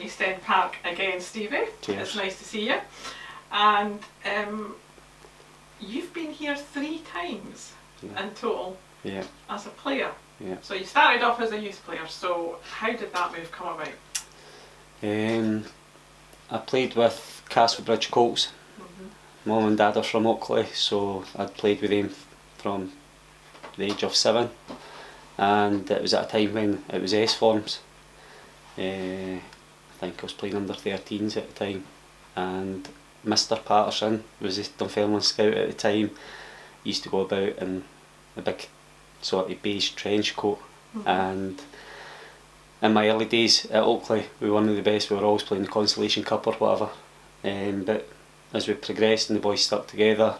East End Park again, Stevie. Cheers. It's nice to see you. And you've been here 3 times in total as a player. Yeah. So you started off as a youth player, so how did that move come about? I played with Crawford Colts. Mum and Dad are from Oakley, so I'd played with them from the age of 7, and it was at a time when it was S forms. I think I was playing under 13s at the time, and Mr Patterson was a Dunfermline scout at the time. He used to go about in a big sort of beige trench coat, and in my early days at Oakley we were one of the best. We were always playing the Consolation Cup or whatever, but as we progressed and the boys stuck together,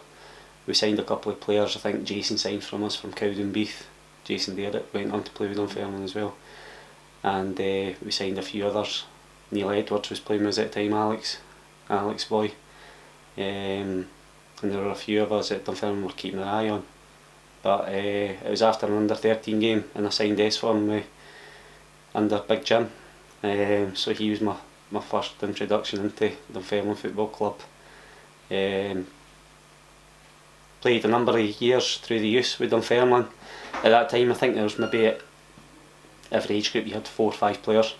we signed a couple of players. I think Jason signed from us from Cowdenbeath. Jason Derrick went on to play with Dunfermline as well, and we signed a few others. Neil Edwards was playing with us at the time, Alex boy, and there were a few of us at Dunfermline were keeping an eye on. But it was after an under 13 game and I signed S form with under Big Jim, so he was my first introduction into Dunfermline Football Club. Played a number of years through the youth with Dunfermline. At that time I think there was maybe at every age group you had 4 or 5 players.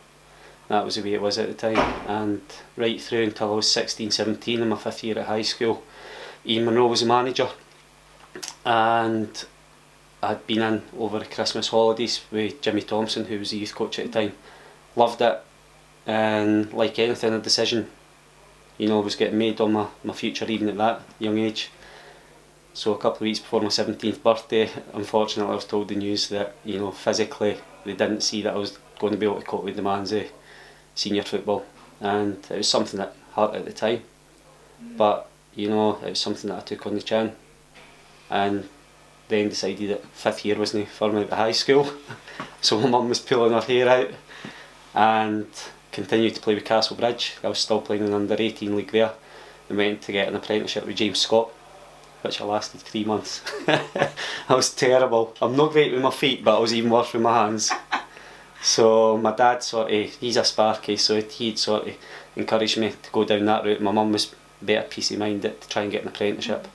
That was the way it was at the time, and right through until I was 16, 17 in my 5th year at high school, Ian Munro was the manager, and I'd been in over the Christmas holidays with Jimmy Thompson, who was the youth coach at the time. Loved it, and like anything, a decision was getting made on my future even at that young age. So a couple of weeks before my 17th birthday, unfortunately I was told the news that physically they didn't see that I was going to be able to cope with the demands of senior football, and it was something that hurt at the time, but it was something that I took on the chin, and then decided that 5th year wasn't for me at the high school. So my mum was pulling her hair out, and continued to play with Castlebridge. I was still playing in the under 18 league there, and went to get an apprenticeship with James Scott, which I lasted 3 months. I was terrible. I'm not great with my feet, but I was even worse with my hands. So my dad he's a Sparky, so he'd sort of encouraged me to go down that route. My mum was better peace of mind to try and get an apprenticeship.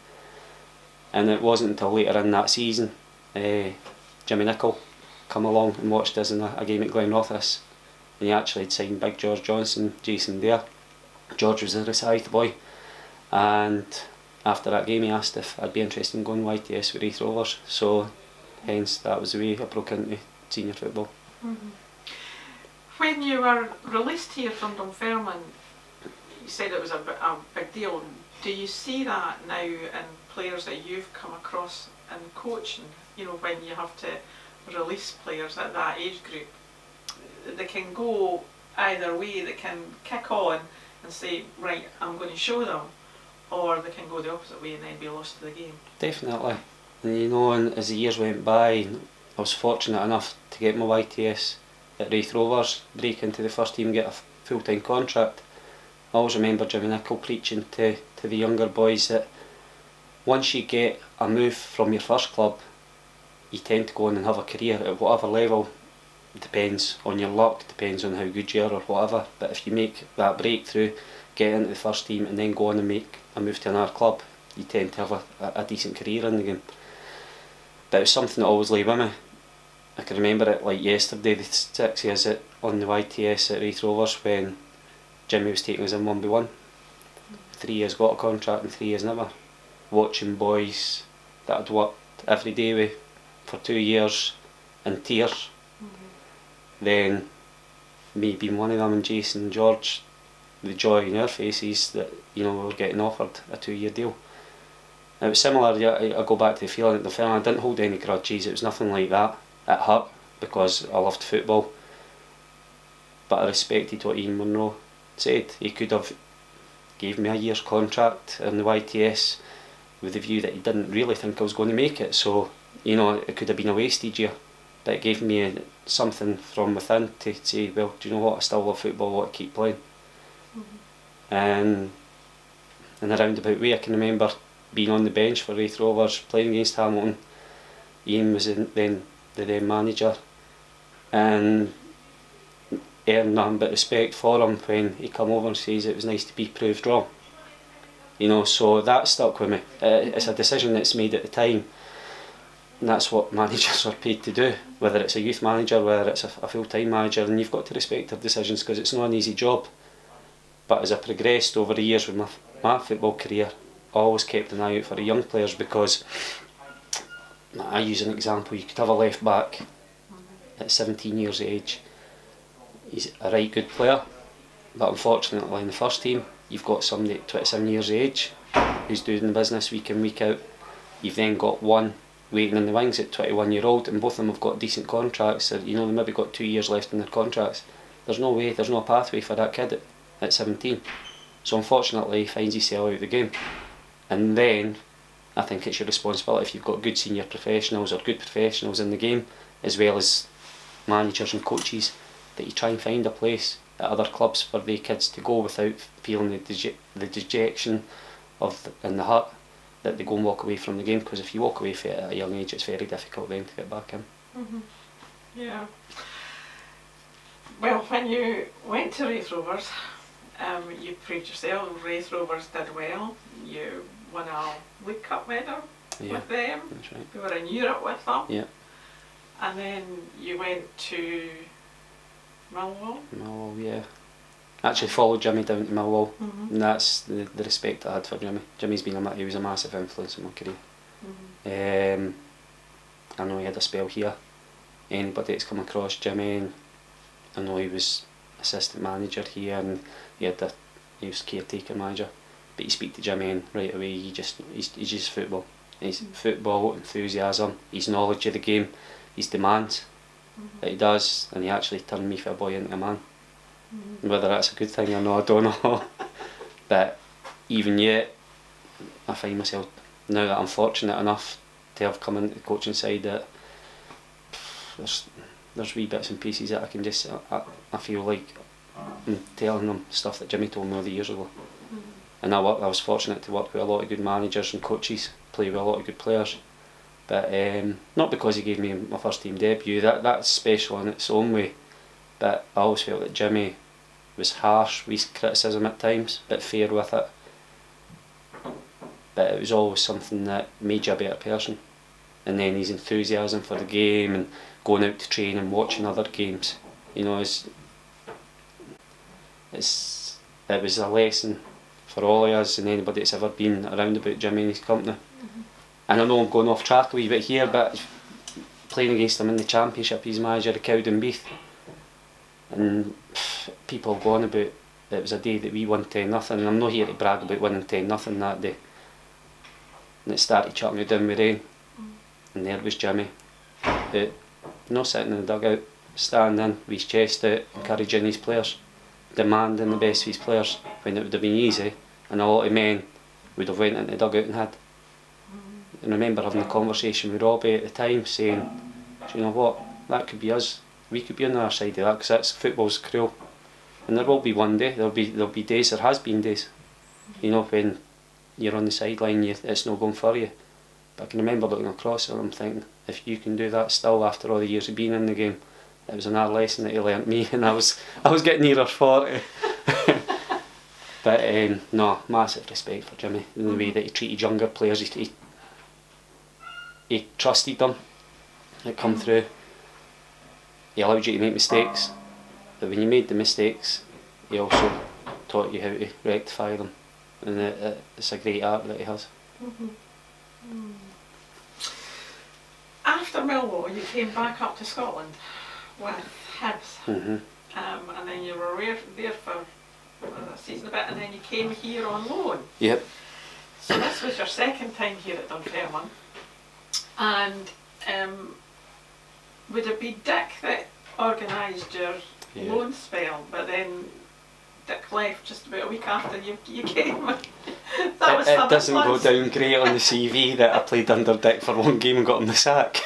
And it wasn't until later in that season, Jimmy Nicholl come along and watched us in a game at Glenrothes, and he actually had signed Big George Johnson, Jason there. George was a Rosyth boy, and after that game he asked if I'd be interested in going YTS with Raith Rovers, so hence that was the way I broke into senior football. When you were released here from Dunfermline, you said it was a big deal. Do you see that now in players that you've come across in coaching? When you have to release players at that age group, they can go either way. They can kick on and say, right, I'm going to show them, or they can go the opposite way and then be lost to the game. Definitely. And as the years went by, I was fortunate enough to get my YTS at Raith Rovers, break into the first team, get a full-time contract. I always remember Jimmy Nicholl preaching to the younger boys that once you get a move from your first club, you tend to go on and have a career at whatever level. It depends on your luck, depends on how good you are or whatever, but if you make that breakthrough, get into the first team and then go on and make a move to another club, you tend to have a decent career in the game. But it was something that always lay with me. I can remember it like yesterday, the 6 years on the YTS at Raith Rovers, when Jimmy was taking us in 1v1. 3 years got a contract and 3 years never. Watching boys that I'd worked every day with for 2 years in tears. Then me being one of them, and Jason and George, the joy in their faces that we were getting offered a 2-year deal. It was similar. I go back to the feeling at the film. I didn't hold any grudges. It was nothing like that. It hurt because I loved football, but I respected what Ian Munro said. He could have gave me a year's contract in the YTS with the view that he didn't really think I was going to make it. So it could have been a wasted year, but it gave me something from within to say, well, do you know what? I still love football. I want to keep playing. And in a roundabout way, I can remember being on the bench for Raith Rovers playing against Hamilton. Ian was then the manager, and earned nothing but respect for him when he come over and says it was nice to be proved wrong. You know, so that stuck with me. It's a decision that's made at the time, and that's what managers are paid to do, whether it's a youth manager, whether it's a full-time manager, and you've got to respect their decisions because it's not an easy job. But as I progressed over the years with my football career, I always kept an eye out for the young players, because I use an example. You could have a left back at 17 years of age. He's a right good player, but unfortunately in the first team you've got somebody at 27 years of age who's doing the business week in week out. You've then got one waiting in the wings at 21-year-old, and both of them have got decent contracts. You know, they maybe got 2 years left in their contracts. There's no way, there's no pathway for that kid at 17. So unfortunately he finds himself out of the game. And then I think it's your responsibility, if you've got good senior professionals or good professionals in the game, as well as managers and coaches, that you try and find a place at other clubs for the kids to go without feeling the dejection in the heart that they go and walk away from the game, because if you walk away from it at a young age, it's very difficult then to get back in. Yeah. Well, when you went to Wraith Rovers, you proved yourself. Wraith Rovers did well. You won a League Cup medal with them. That's right. You were in Europe with them. Yeah. And then you went to Millwall. Millwall, yeah. Actually followed Jimmy down to Millwall, and that's the respect I had for Jimmy. Jimmy's been he was a massive influence in my career. I know he had a spell here. Anybody that's come across Jimmy, and I know he was assistant manager here, and he was caretaker manager. But you speak to Jimmy and right away he's just football. His football enthusiasm, his knowledge of the game, his demands that he does, and he actually turned me for a boy into a man. Whether that's a good thing or not, I don't know. But even yet, I find myself, now that I'm fortunate enough to have come into the coaching side, that there's wee bits and pieces that I can just, I feel like I'm telling them stuff that Jimmy told me all the years ago. And I was fortunate to work with a lot of good managers and coaches, play with a lot of good players. But not because he gave me my first team debut, that's special in its own way. But I always felt that Jimmy was harsh with his criticism at times, but fair with it. But it was always something that made you a better person. And then his enthusiasm for the game and going out to train and watching other games, you know, it was a lesson for all of us and anybody that's ever been around about Jimmy and his company. And I know I'm going off track a wee bit here, but playing against him in the Championship, he's manager of Cowdenbeath, and people go on about it was a day that we won 10-0, and I'm not here to brag about winning 10-0 that day. And it started chucking it down with rain, and there was Jimmy, not sitting in the dugout, standing with his chest out, encouraging his players, demanding the best of his players, when it would have been easy, and a lot of men would have went into the dugout and had. And I remember having a conversation with Robbie at the time, saying, do you know what, that could be us. We could be on the other side of that, because football's cruel. And there will be one day, there'll be days, there has been days, you know, when you're on the sideline, it's not going for you. But I can remember looking across and I'm thinking, if you can do that still after all the years of being in the game, it was another lesson that he learnt me, and I was getting nearer 40. But no, massive respect for Jimmy, in the way that he treated younger players. He trusted them, it come through. He allowed you to make mistakes, but when you made the mistakes, he also taught you how to rectify them, and it's a great art that he has. After Millwall, you came back up to Scotland with Hibs, and then you were there for a season a bit, and then you came here on loan. Yep. So this was your second time here at Dunfermline, and would it be Dick that organised your loan spell, but then Dick left just about a week after you came? It doesn't go down great on the CV that I played under Dick for one game and got him the sack.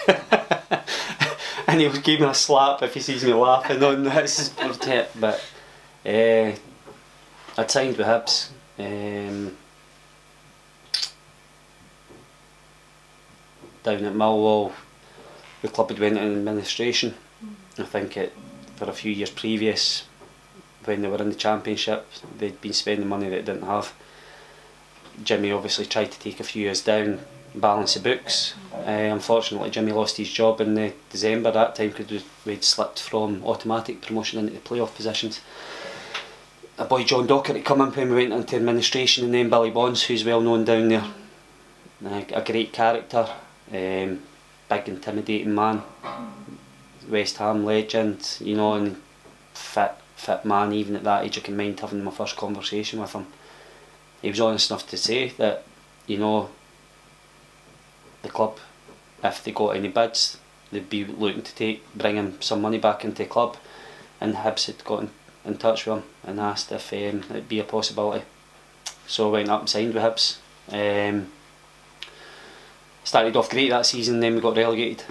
And he was giving me a slap if he sees me laughing on this. But I'd signed with Hibs. Down at Millwall, the club had went in administration. I think for a few years previous, when they were in the Championship, they'd been spending money that they didn't have. Jimmy obviously tried to take a few years down, balance the books. Unfortunately, Jimmy lost his job in December that time because we'd slipped from automatic promotion into the playoff positions. A boy John Docherty come in when we went into administration, and then Billy Bonds, who's well known down there. A great character, big intimidating man, West Ham legend, you know, and fit man. Even at that age, I can mind having my first conversation with him. He was honest enough to say that, you know, the club, if they got any bids, they'd be looking to bring him some money back into the club, and Hibs had got in touch with him and asked if it'd be a possibility. So I went up and signed with Hibs. Started off great that season, then we got relegated.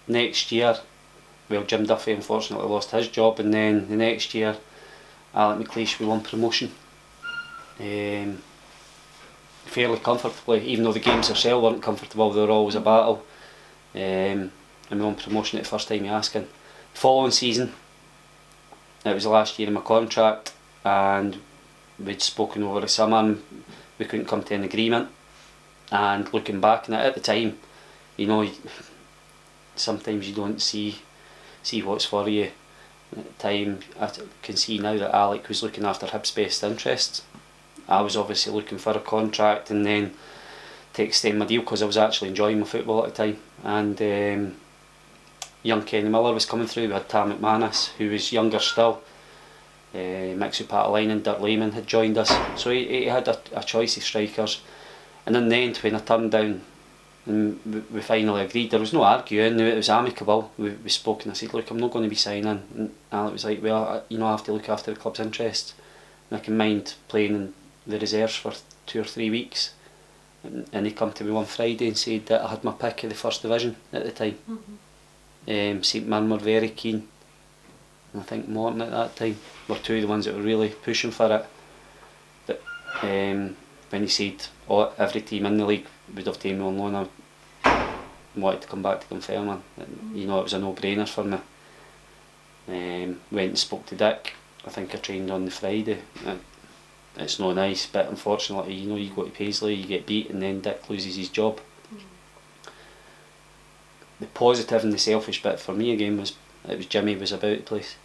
Next year, well, Jim Duffy unfortunately lost his job, and then the next year Alec McLeish, we won promotion. Fairly comfortably, even though the games themselves weren't comfortable, they were always a battle. And we won promotion at the first time you asking. The following season, it was the last year of my contract, and we'd spoken over the summer and we couldn't come to an agreement. And looking back on it at the time, you know, sometimes you don't see what's for you. At the time, I can see now that Alec was looking after Hibs' best interests. I was obviously looking for a contract and then to extend my deal because I was actually enjoying my football at the time. And young Kenny Miller was coming through. We had Tam McManus, who was younger still. Mixu Patalainen and Dirk Lehman had joined us. So he had a choice of strikers. And in the end, when I turned down and we finally agreed, there was no arguing, it was amicable. We spoke and I said, look, I'm not going to be signing. And Alec was like, well, you know, I have to look after the club's interests. And I can mind playing in the reserves for 2 or 3 weeks. And he come to me one Friday and said that I had my pick of the first division at the time. St Mirren were very keen, and I think Morton at that time were two of the ones that were really pushing for it. But when he said every team in the league would have taken me on loan, I wanted to come back to Dunfermline. You know, it was a no-brainer for me. Went and spoke to Dick. I think I trained on the Friday. It's not nice, but unfortunately, you know, you go to Paisley, you get beat, and then Dick loses his job. The positive and the selfish bit for me again was it was Jimmy was about the place,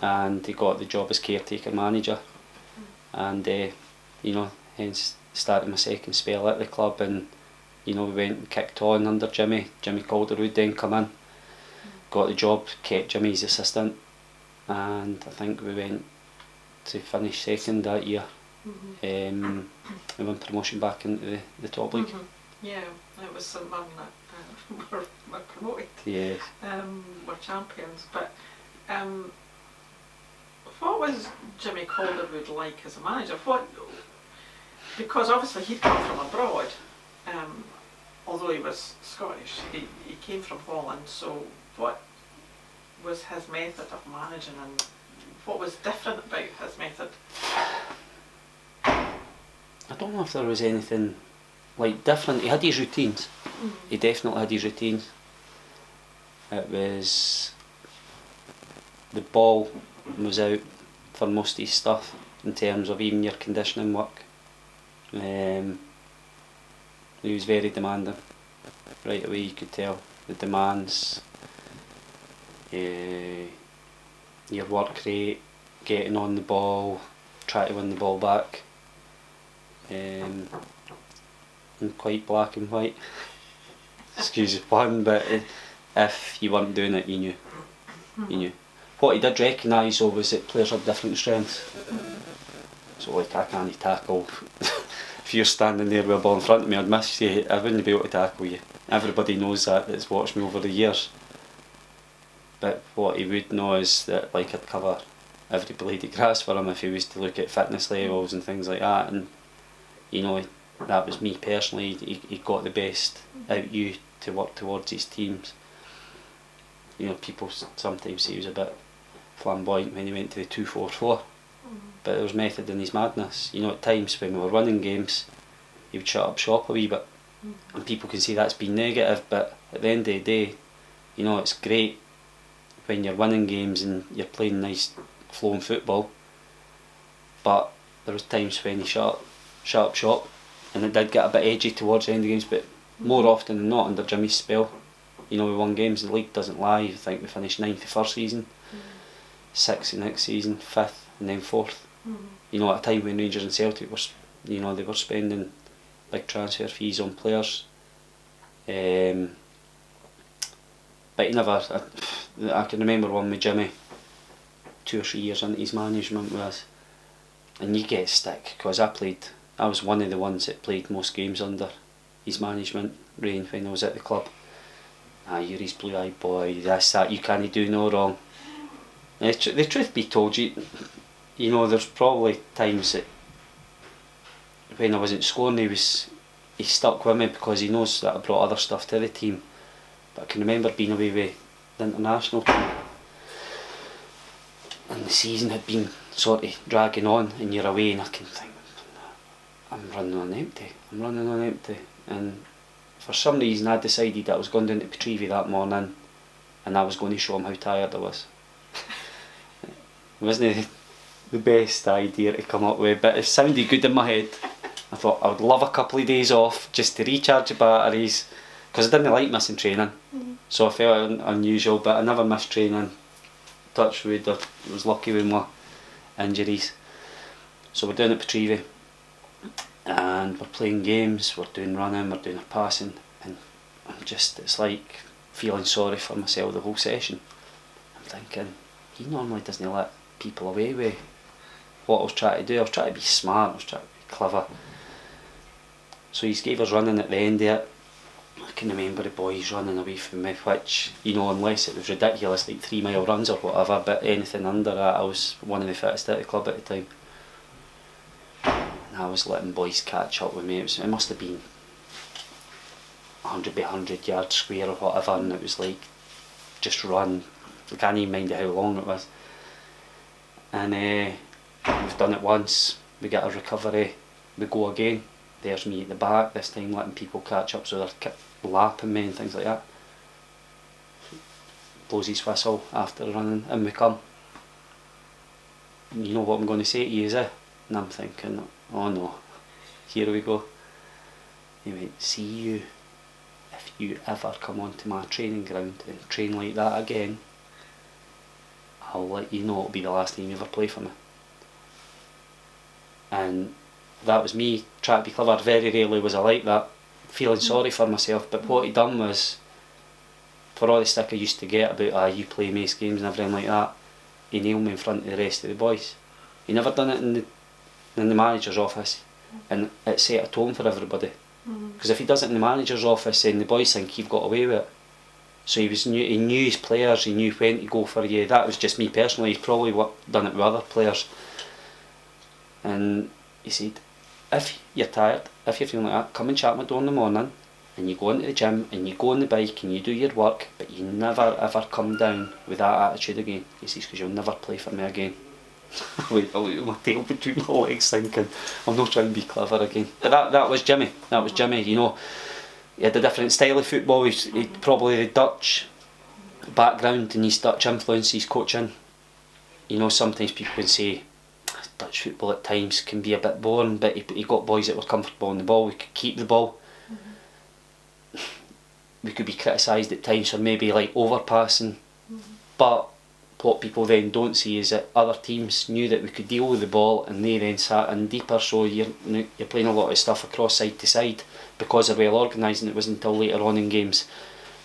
and he got the job as caretaker manager, and you know, hence started my second spell at the club, and you know, we went and kicked on under Jimmy. Jimmy Calderwood then come in, got the job, kept Jimmy as assistant, and I think we went to finish second that year. We won promotion back into the top league. Yeah, it was St Mirren that were promoted. Yes. Were champions. But what was Jimmy Calderwood like as a manager? Because obviously he'd come from abroad, although he was Scottish, he came from Holland, so what was his method of managing, and what was different about his method? I don't know if there was anything like different. He had his routines. He definitely had his routines. It was the ball was out for most of his stuff in terms of even your conditioning work. He was very demanding. Right away you could tell the demands, your work rate, getting on the ball, try to win the ball back. And quite black and white. Excuse the pun, but if you weren't doing it, you knew. You knew. What he did recognise though was that players have different strengths. So like I can't tackle. If you're standing there with a ball in front of me, I'd miss you. I wouldn't be able to tackle you. Everybody knows that's watched me over the years. But what he would know is that like I'd cover every blade of grass for him if he was to look at fitness levels and things like that. And you know, that was me personally. He got the best out you to work towards his teams. You know, people sometimes say he was a bit flamboyant when he went to the 2-4-4, but there was method in his madness. You know, at times when we were running games, he would shut up shop a wee bit, and people can say that's been negative, but at the end of the day, you know, it's great when you're winning games and you're playing nice flowing football, but there was times when he shut up shop, and it did get a bit edgy towards the end of games, but more often than not under Jimmy's spell, you know, we won games. The league doesn't lie. I think we finished 9th the first season, 6th the next season, 5th, and then 4th. You know, at a time when Rangers and Celtic were, you know, they were spending big transfer fees on players. But he never. I can remember one with Jimmy, 2 or 3 years into his management with us, and you get stick because I was one of the ones that played most games under his management reign when I was at the club. You're his blue-eyed boy, this, that, you can't do no wrong. The truth be told, you know, there's probably times that when I wasn't scoring, he stuck with me because he knows that I brought other stuff to the team. But I can remember being away with the international team, and the season had been sort of dragging on, and you're away, and I can think, I'm running on empty. And for some reason I decided that I was going down to Petrevie that morning and I was going to show him how tired I was. It wasn't the best idea to come up with, but it sounded good in my head. I thought I would love a couple of days off just to recharge the batteries, because I didn't like missing training. So I felt unusual, but I never missed training. Touch wood, I was lucky with my injuries. So we're down at Petrevie and we're playing games, we're doing running, we're doing our passing, and it's like feeling sorry for myself the whole session. I'm thinking, he normally doesn't let people away with what I was trying to do. I was trying to be smart, I was trying to be clever. So he gave us running at the end of it. I can remember the boys running away from me, which, you know, unless it was ridiculous, like 3 mile runs or whatever, but anything under that, I was one of the fittest at the club at the time. And I was letting boys catch up with me. It must have been 100 by 100 yard square or whatever, and it was like, just run. I can't even mind how long it was. And we've done it once, we get a recovery, we go again. There's me at the back, this time letting people catch up, so they're lapping me and things like that. Blows his whistle after running, and we come. You know what I'm going to say to you, is it? And I'm thinking, oh no, here we go. He went, see you, if you ever come onto my training ground and train like that again, I'll let you know it'll be the last time you ever play for me. And that was me trying to be clever. Very rarely was I like that, feeling sorry for myself, but what he done was, for all the stick I used to get about you play mace games and everything like that, he nailed me in front of the rest of the boys. He never done it in the manager's office, and it set a tone for everybody. Because if he does it in the manager's office, then the boys think you've got away with it. So he knew his players, he knew when to go for you. That was just me personally. He's probably done it with other players. And he said, if you're tired, if you're feeling like that, come and chat at my door in the morning, and you go into the gym and you go on the bike and you do your work, but you never ever come down with that attitude again. He says, because you'll never play for me again. Wait, I look at my tail between my legs thinking, I'm not trying to be clever again. But that was Jimmy. That was Jimmy, you know. He had a different style of football. He'd probably the Dutch background and his Dutch influence, his coaching. You know, sometimes people can say Dutch football at times can be a bit boring, but he got boys that were comfortable on the ball. We could keep the ball. We could be criticised at times for maybe like overpassing, but what people then don't see is that other teams knew that we could deal with the ball, and they then sat in deeper, so you're playing a lot of stuff across side to side because they're well organised, and it wasn't until later on in games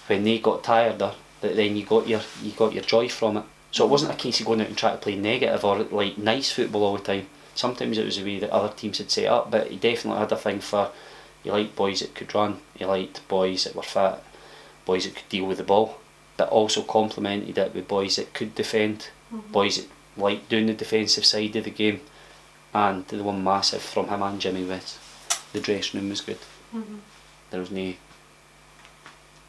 when they got tireder that then you got your joy from it. So it wasn't a case of going out and trying to play negative or like nice football all the time. Sometimes it was the way that other teams had set up, but he definitely had a thing for, he liked boys that could run, he liked boys that were fit, boys that could deal with the ball, but also complemented it with boys that could defend, boys that liked doing the defensive side of the game. And the one massive from him and Jimmy was, the dressing room was good. There was no,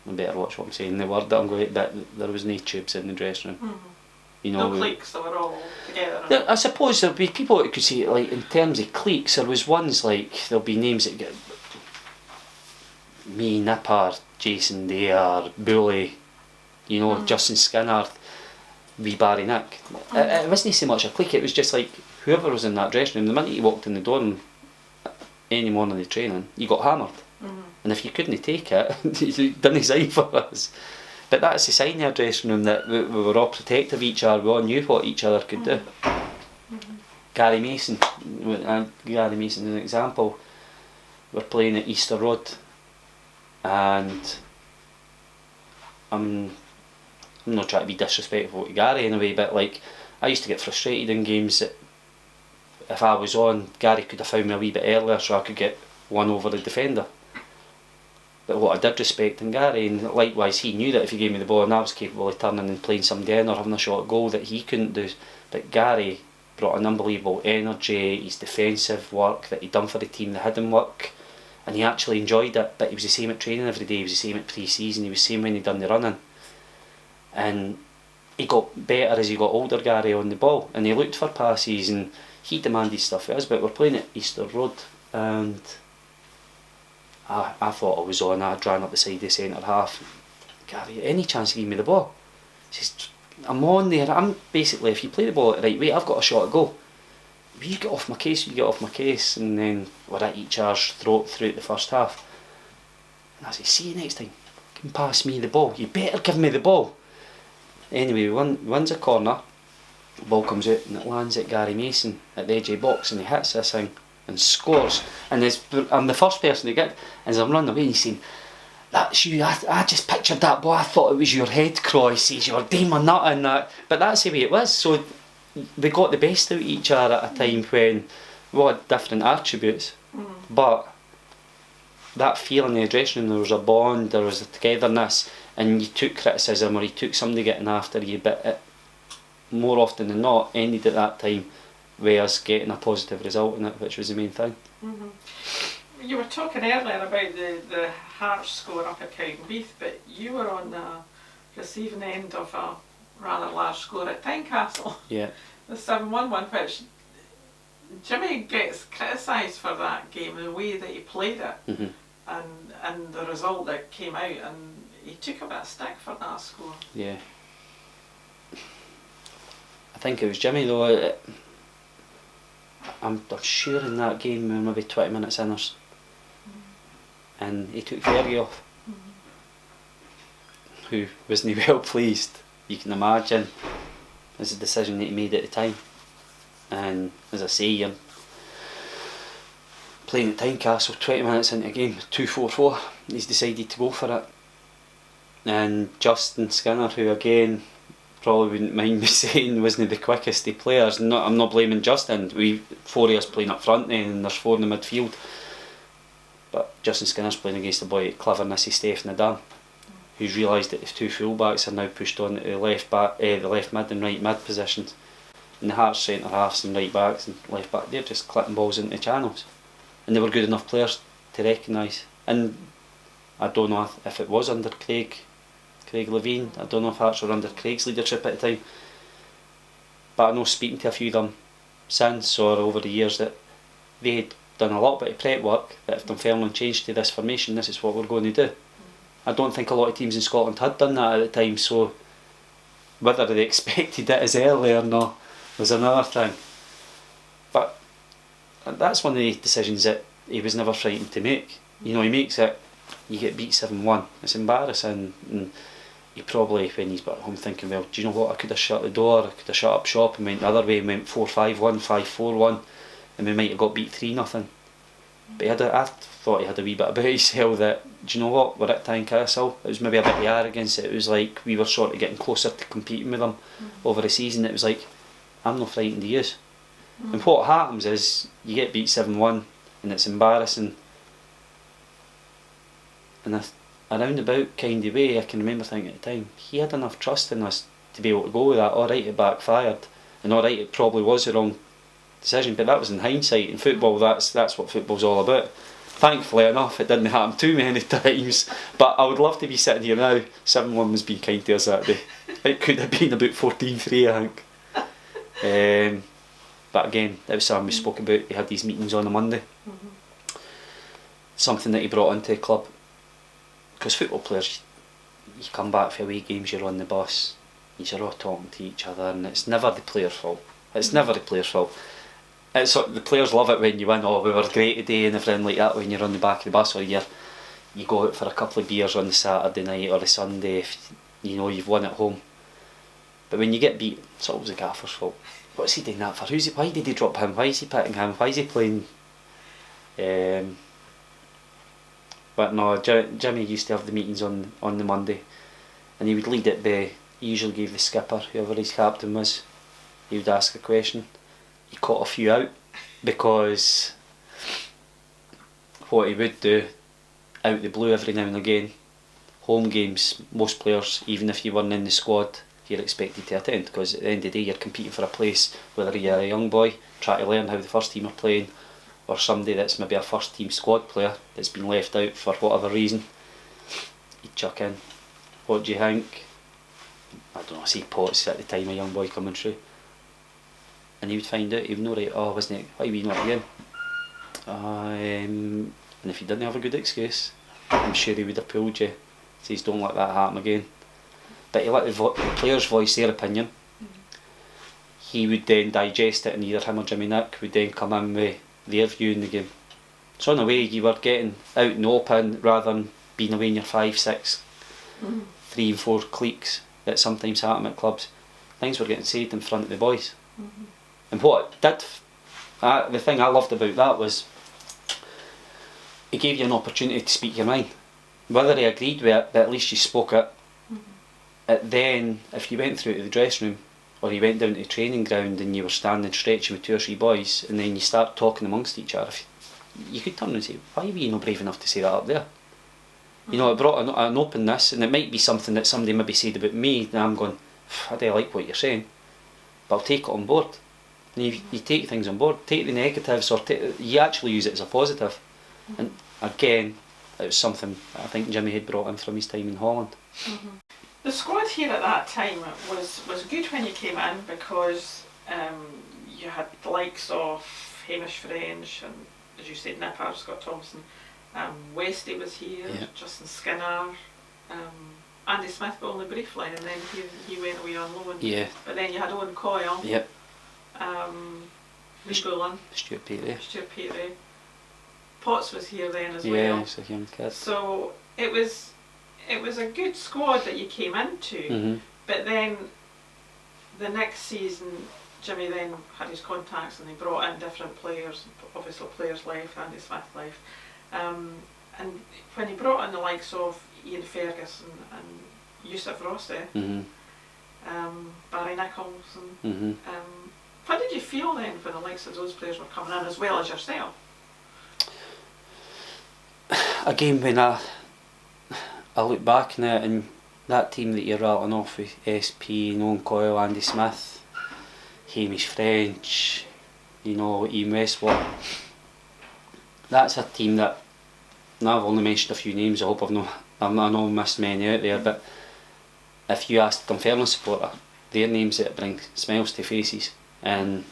I better watch what I'm saying, the word that I'm going to, but there was no tubes in the dressing room. You know, no cliques, they were all together. I suppose there'll be people that could see it like in terms of cliques. There was ones like, there'll be names that get me, Nipper, Jason Dare, Bully, you know, Justin Skinner. wee Barry Nick. It wasn't so much a clique, it was just like whoever was in that dressing room, the minute you walked in the door and any morning of the training, you got hammered. And if you couldn't take it, you didn't sign for us. But that's the sign of our dressing room, that we were all protective of each other, we all knew what each other could do. Gary Mason is an example. We're playing at Easter Road, and I'm not trying to be disrespectful to Gary in a way, but like, I used to get frustrated in games that if I was on, Gary could have found me a wee bit earlier so I could get one over the defender. But what I did respect in Gary, and likewise he knew that if he gave me the ball and I was capable of turning and playing somebody in or having a shot at goal, that he couldn't do. But Gary brought an unbelievable energy, his defensive work that he'd done for the team, the hidden work, and he actually enjoyed it. But he was the same at training every day, he was the same at pre-season, he was the same when he'd done the running. And he got better as he got older, Gary, on the ball, and he looked for passes and he demanded stuff of us. But we're playing at Easter Road, and I thought I was on. I ran up the side of the centre half. Gary, any chance to give me the ball? He says, I'm on there. I'm basically, if you play the ball at the right way, I've got a shot at goal. Will you get off my case? Will you get off my case? And then we're at each other's throat throughout the first half. And I say, see you next time. You can pass me the ball. You better give me the ball. Anyway, wins a corner. The ball comes out and it lands at Gary Mason at the edge of the box, and he hits this thing and scores. And I'm the first person to get, as I'm running away, and he's saying, that's you, I just pictured that ball, I thought it was your head, Croy. He says, you're Damon Nutt and that. But that's the way it was. So they got the best out of each other at a time when we had different attributes, but that feeling in the dressing room, there was a bond, there was a togetherness, and you took criticism or you took somebody getting after you, but it, more often than not, ended at that time with us getting a positive result in it, which was the main thing. You were talking earlier about the Hearts score up at Cowdenbeath, but you were on the receiving end of a rather large score at Tynecastle. Yeah. The 7-1 which Jimmy gets criticised for that game, the way that he played it, and the result that came out, and he took a bit of stick for that score. Yeah. I think it was Jimmy though. I'm sure in that game we were maybe 20 minutes in and he took Fergie off, who wasn't well pleased, you can imagine. It was a decision that he made at the time, and as I say, you're playing at Tynecastle 20 minutes into a game, 2-4-4, he's decided to go for it. And Justin Skinner, who again probably wouldn't mind me saying wasn't the quickest of players. I'm not blaming Justin, we 4 of us playing up front then, and there's 4 in the midfield, but Justin Skinner's playing against a boy at cleverness of Steph Nadan, who's realised that his 2 full-backs are now pushed on to the left mid and right mid positions, and the Hearts centre halves and right backs and left back, they're just clipping balls into channels, and they were good enough players to recognise. And I don't know if it was under Craig Levine, I don't know if Hearts were under Craig's leadership at the time, but I know speaking to a few of them since or over the years that they had done a lot bit of prep work, that if Dunfermline changed to this formation, this is what we're going to do. I don't think a lot of teams in Scotland had done that at the time, so whether they expected it as early or not was another thing. But that's one of the decisions that he was never frightened to make. You know, he makes it, you get beat 7-1, it's embarrassing, and he probably, when he's back home, thinking, well, do you know what, I could have shut the door, I could have shut up shop and went the other way and went 4-5-1, 5-4-1, and we might have got beat 3-0. But I thought he had a wee bit about himself that, do you know what, we're at Tynecastle, it was maybe a bit of arrogance, it was like we were sort of getting closer to competing with them over the season. It was like, I'm not frightened of yous. And what happens is, you get beat 7-1 and it's embarrassing, and a roundabout kind of way, I can remember thinking at the time, he had enough trust in us to be able to go with that. Alright, it backfired, and alright, it probably was the wrong decision, but that was in hindsight. In football, that's what football's all about. Thankfully enough, it didn't happen too many times, but I would love to be sitting here now. 7-1 was being kind to us that day. It could have been about 14-3, I think. But again, it was something we spoke about. He had these meetings on a Monday. Something that he brought into the club. Because football players, you come back for away games, you're on the bus, you're all talking to each other, and it's never the player's fault. It's never the player's fault. It's the players love it when you win. Oh, we were great today and everything like that. When you're on the back of the bus, or you go out for a couple of beers on the Saturday night or the Sunday, if you know you've won at home. But when you get beat, it's always the gaffer's fault. What's he doing that for? Why did he drop him? Why is he picking him? Why is he playing? But no, Jimmy used to have the meetings on the Monday, and he would lead it by, he usually gave the skipper, whoever his captain was, he would ask a question. He caught a few out, because what he would do, out the blue every now and again, home games, most players, even if you weren't in the squad, you're expected to attend, because at the end of the day you're competing for a place, whether you're a young boy trying to learn how the first team are playing, or somebody that's maybe a first team squad player that's been left out for whatever reason. He'd chuck in, what do you think? I don't know, say Potts at the time, a young boy coming through, and he would find out, he would know, right, oh, wasn't it, why were you not again? And if he didn't have a good excuse, I'm sure he would have pulled you. Says, don't let that happen again. But he let the players voice their opinion. He would then digest it, and either him or Jimmy Nick would then come in with their view in the game. So in a way, you were getting out in the open rather than being away in your 5, 6, 3 and 4 cliques that sometimes happen at clubs. Things were getting said in front of the boys. And what did, the thing I loved about that was, it gave you an opportunity to speak your mind. Whether he agreed with it, but at least you spoke it. Then, if you went through to the dressing room, or you went down to the training ground and you were standing stretching with 2 or 3 boys, and then you start talking amongst each other, you could turn and say, why were you not brave enough to say that up there? You know, it brought an openness, and it might be something that somebody maybe said about me, and I'm going, I don't like what you're saying, but I'll take it on board. And you take things on board, take the negatives, or you actually use it as a positive. And again, it was something I think Jimmy had brought in from his time in Holland. The squad here at that time was good when you came in, because you had the likes of Hamish French and, as you said, Nipper, Scott Thompson, Westy was here, Justin Skinner, Andy Smith, but only briefly, and then he went away on loan. But then you had Owen Coyle, Lee Bullen, Stuart Petrie. Potts was here then as well. Yeah, he's a young kid. So it was a good squad that you came into, but then the next season Jimmy then had his contacts and he brought in different players. Obviously players left, Andy Smith left, and when he brought in the likes of Ian Ferguson and Yusuf Rossi, Barry Nicholson, what did you feel then when the likes of those players were coming in, as well as yourself? Again, when I look back on it, and that team that you're rattling off with SP, Owen Coyle, Andy Smith, Hamish French, you know, Ian Westwater, that's a team that, now I've only mentioned a few names, I hope I've not missed many out there, but if you ask a Dunfermline supporter, they're names that bring smiles to faces, and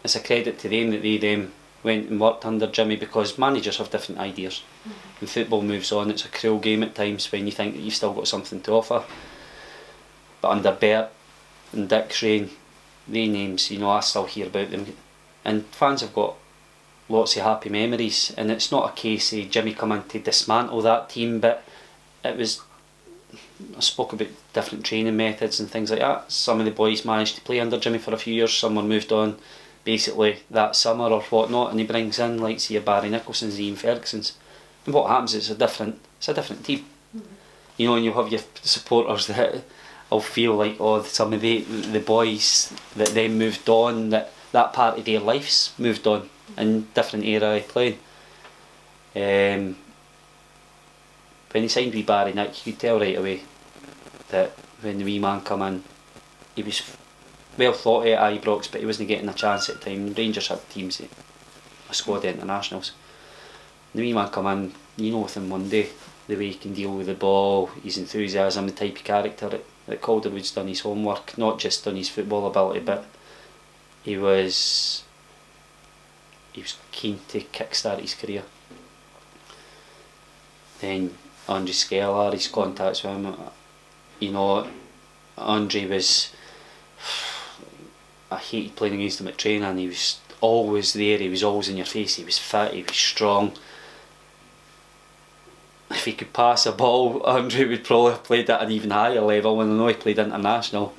it's a credit to them that they then went and worked under Jimmy, because managers have different ideas. When football moves on, it's a cruel game at times when you think that you've still got something to offer. But under Bert and Dick's reign, they names, you know, I still hear about them, and fans have got lots of happy memories. And it's not a case of Jimmy coming to dismantle that team, but it was, I spoke about different training methods and things like that. Some of the boys managed to play under Jimmy for a few years, someone moved on basically that summer or whatnot, and he brings in like say Barry Nicholson's, Ian Ferguson's, and what happens is it's a different team. You know, and you'll have your supporters that will feel like, oh, some of the boys that then moved on, that part of their lives moved on in different era of playing. When he signed with Barry Nick, you could tell right away that when the wee man come in, he was well thought of at Ibrox, but he wasn't getting a chance at the time. Rangers had teams, a squad of internationals. The wee man come in, you know, with him Monday, the way he can deal with the ball, his enthusiasm, the type of character that Calderwood's done his homework, not just done his football ability, but he was keen to kickstart his career. Then Andre Skeller, his contacts with him, you know, Andre was, I hated playing against him at training. He was always there, he was always in your face, he was fit, he was strong. If he could pass a ball, Andre would probably have played at an even higher level. And I know he played international.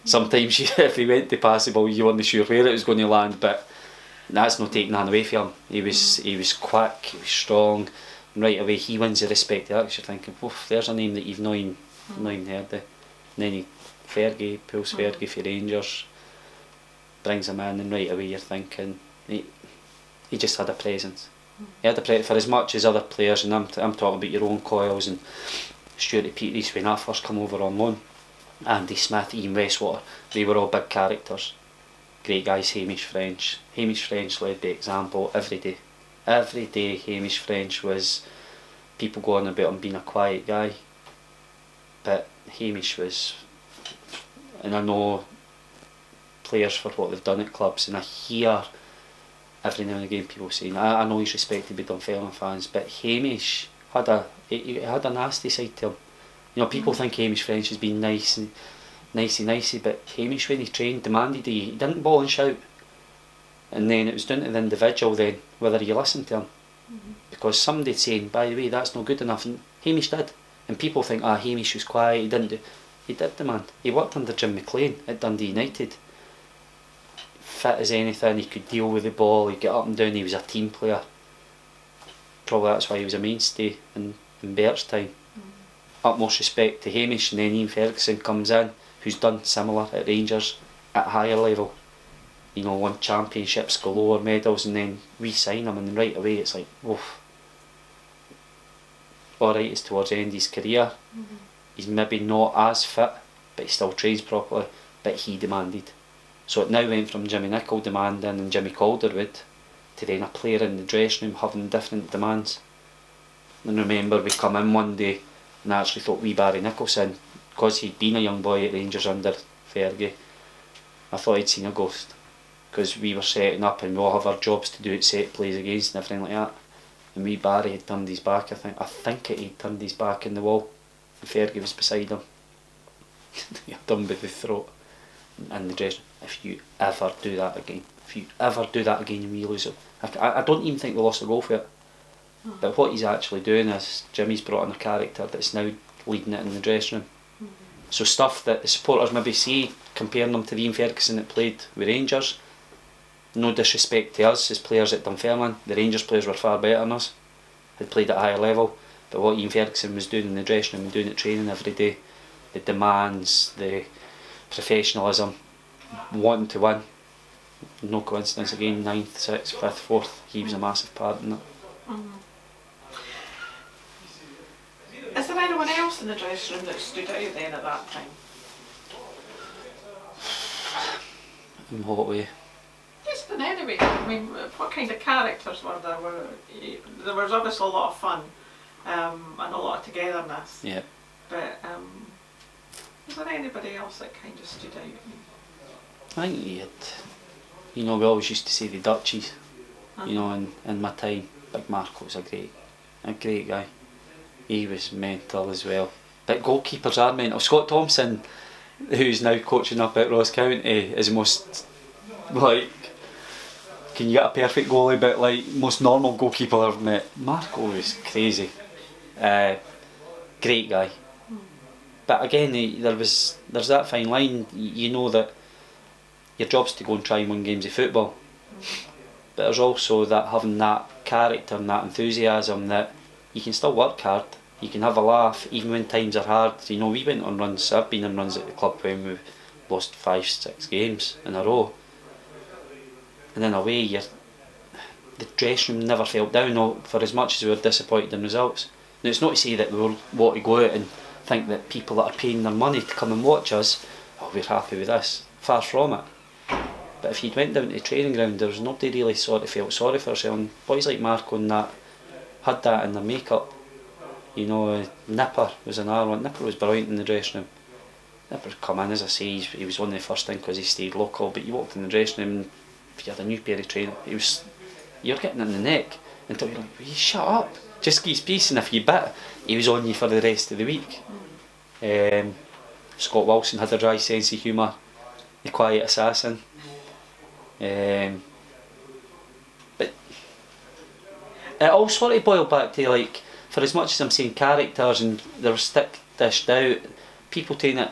Sometimes if he went to pass the ball, you weren't sure where it was going to land, but that's not taking that away from him. He was quick, he was strong, and right away he wins the respect of that. You're thinking, there's a name that you've not even heard of. And then Fergie pulls Fergie for Rangers, brings him in, and right away you're thinking he just had a presence. He had a presence for as much as other players, and I'm talking about your own Coyles and Stuart Peters when I first come over on loan, Andy Smith, Ian Westwater. They were all big characters, great guys. Hamish French led the example every day. Every day Hamish French was, people go on about him being a quiet guy, but Hamish was, and I know players for what they've done at clubs, and I hear every now and again people saying, I know he's respected by Dunfermline fans, but Hamish had a nasty side to him. You know, people think Hamish French has been nicey, but Hamish, when he trained, demanded he didn't bawl and shout, and then it was down to the individual then whether you listened to him, because somebody saying, by the way, that's not good enough, and Hamish did, and people think, Hamish was quiet, he did demand. He worked under Jim McLean at Dundee United, fit as anything, he could deal with the ball, he'd get up and down, he was a team player. Probably that's why he was a mainstay in Bert's time. Utmost respect to Hamish, and then Ian Ferguson comes in, who's done similar at Rangers at higher level. You know, won championships, galore medals, and then re-sign him, and then right away it's like, oof. Alright, it's towards the end of his career. He's maybe not as fit, but he still trains properly, but he demanded. So it now went from Jimmy Nicholl demanding and Jimmy Calderwood to then a player in the dressing room having different demands. And remember, we come in one day and I actually thought Barry Nicholson, because he'd been a young boy at Rangers under Fergie, I thought I'd seen a ghost, because we were setting up and we all have our jobs to do at set plays against and everything like that, and Barry had turned his back. I think he'd turned his back in the wall and Fergie was beside him. He had done by the throat in the dressing room. If you ever do that again, and we lose it, I don't even think we lost the goal for it. But what he's actually doing is Jimmy's brought in a character that's now leading it in the dressing room. So stuff that the supporters maybe see, comparing them to the Ian Ferguson that played with Rangers, no disrespect to us as players at Dunfermline, the Rangers players were far better than us, had played at a higher level, but what Ian Ferguson was doing in the dressing room and doing at training every day, the demands, the professionalism, wanting to win, no coincidence again, 9th, 6th, 5th, 4th, he was a massive part in that. Is there anyone else in the dressing room that stood out then at that time? In what way? Just in any way. I mean, what kind of characters were there? There was obviously a lot of fun and a lot of togetherness. Yeah. But is there anybody else that kind of stood out? I think he had, you know, we always used to say the Dutchies, you know, in my time. Big Marco was a great guy. He was mental as well. But goalkeepers are mental. Scott Thompson, who's now coaching up at Ross County, is the most, like, can you get a perfect goalie, but like most normal goalkeeper I've met. Marco was crazy. Great guy. But again, there's that fine line. You know that your job's to go and try and win games of football, but there's also that having that character and that enthusiasm that you can still work hard, you can have a laugh even when times are hard. You know, we went on runs, I've been on runs at the club when we've lost 5-6 games in a row, and in a way the dressing room never felt down, for as much as we were disappointed in results. Now it's not to say that we want to go out and think that people that are paying their money to come and watch us, we're happy with this, far from it. But if you went down to the training ground, there was nobody really sort of felt sorry for herself. And boys like Marco and that had that in their makeup. You know, Nipper was another one. Nipper was brilliant in the dressing room. Nipper come in, as I say, he was one of the first in because he stayed local, but you walked in the dressing room and if you had a new pair of trainers, you're getting in the neck until you're like, will you shut up? Just keep his peace, and if you bit, he was on you for the rest of the week. Scott Wilson had a dry sense of humour, the quiet assassin. But it all sort of boiled back to, like, for as much as I'm saying characters and they were stick dished out, people taking it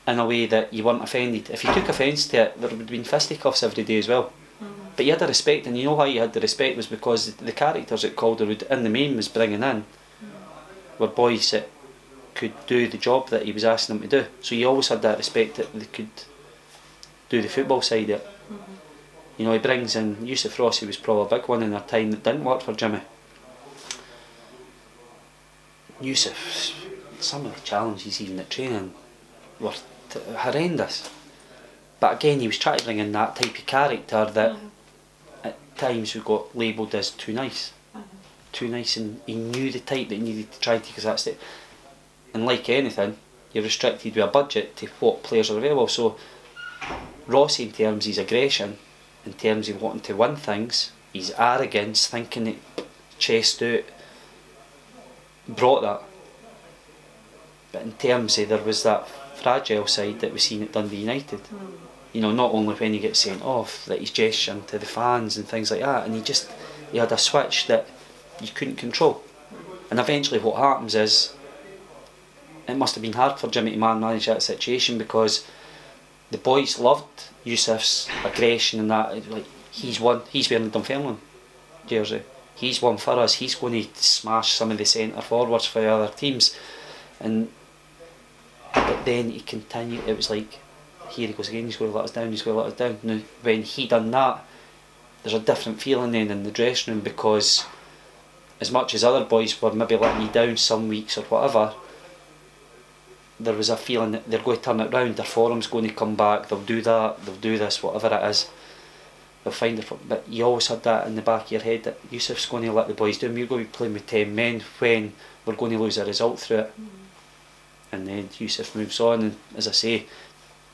in a way that you weren't offended. If you took offence to it, there would have been fisticuffs every day as well. But you had a respect, and you know why you had the respect was because the characters that Calderwood in the main was bringing in were boys that could do the job that he was asking them to do. So you always had that respect that they could do the football side of it. You know, he brings in Yusuf Rossi was probably a big one in their time that didn't work for Jimmy. Yusuf, some of the challenges even at training were horrendous. But again, he was trying to bring in that type of character that at times we got labelled as too nice. Too nice, and he knew the type that he needed to try to, because that's it. And like anything, you're restricted with a budget to what players are available. So Rossi, in terms of his aggression, in terms of wanting to win things, his arrogance, thinking it chest out, brought that. But in terms of, there was that fragile side that we seen at Dundee United. You know, not only when he gets sent off, that he's gesturing to the fans and things like that, and he had a switch that you couldn't control. And eventually what happens is, it must have been hard for Jimmy to manage that situation, because the boys loved Yusuf's aggression and that. Like, he's wearing the Dunfermline jersey, he's one for us, he's going to smash some of the centre forwards for the other teams. But then he continued, it was like, here he goes again, he's going to let us down, he's going to let us down. Now, when he done that, there's a different feeling then in the dressing room, because as much as other boys were maybe letting you down some weeks or whatever, there was a feeling that they're going to turn it round, their form's going to come back, they'll do that, they'll do this, whatever it is, they'll find it. But you always had that in the back of your head that Yusuf's going to let the boys down, we're going to be playing with 10 men when we're going to lose a result through it. And then Yusuf moves on, and as I say,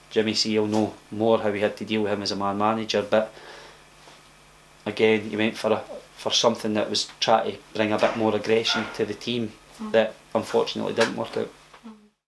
Jimmy C will know more how he had to deal with him as a man manager, but again, he went for something that was trying to bring a bit more aggression to the team that unfortunately didn't work out.